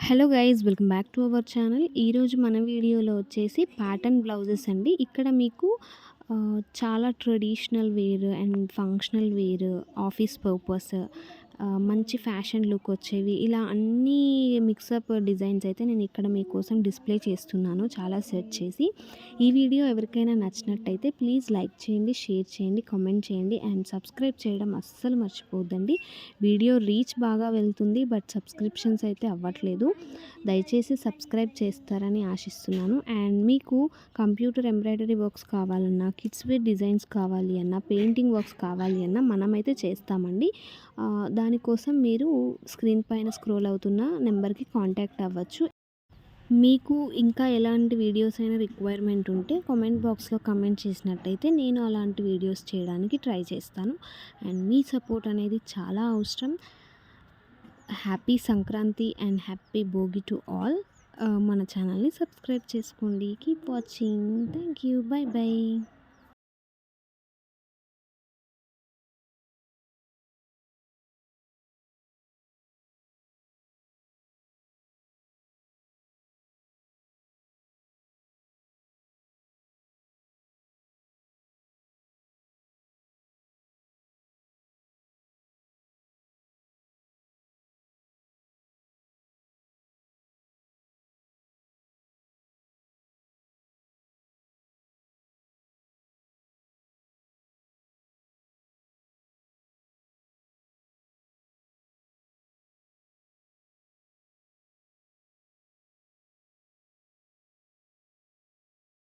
Hello guys, welcome back to our channel. ఈరోజు మన వీడియోలో వచ్చేసి ప్యాటర్న్ బ్లౌజెస్ అండి. ఇక్కడ మీకు చాలా traditional wear and functional wear, office purpose, మంచి ఫ్యాషన్ లుక్ వచ్చేవి, ఇలా అన్నీ మిక్సప్ డిజైన్స్ అయితే నేను ఇక్కడ మీకోసం డిస్ప్లే చేస్తున్నాను చాలా సెర్చ్ చేసి. ఈ వీడియో ఎవరికైనా నచ్చినట్టయితే ప్లీజ్ లైక్ చేయండి, షేర్ చేయండి, కామెంట్ చేయండి అండ్ సబ్స్క్రైబ్ చేయడం అస్సలు మర్చిపోద్దండి. వీడియో రీచ్ బాగా వెళ్తుంది, బట్ సబ్స్క్రిప్షన్స్ అయితే అవ్వట్లేదు. దయచేసి సబ్స్క్రైబ్ చేస్తారని ఆశిస్తున్నాను. అండ్ మీకు కంప్యూటర్ ఎంబ్రాయిడరీ వర్క్స్ కావాలన్నా, కిడ్స్ వేర్ డిజైన్స్ కావాలి అన్నా, పెయింటింగ్ వర్క్స్ కావాలి అన్నా మనమైతే చేస్తామండి. దానికోసం మీరు స్క్రీన్ పైన స్క్రోల్ అవుతున్న నెంబర్కి కాంటాక్ట్ అవ్వచ్చు. మీకు ఇంకా ఎలాంటి వీడియోస్ అయినా రిక్వైర్మెంట్ ఉంటే కామెంట్ బాక్స్లో కమెంట్ చేసినట్టయితే నేను అలాంటి వీడియోస్ చేయడానికి ట్రై చేస్తాను. అండ్ మీ సపోర్ట్ అనేది చాలా అవసరం. Happy Sankranti and happy Bhogi to all. మన ఛానల్ని సబ్స్క్రైబ్ చేసుకోండి. Keep watching. Thank you. By by.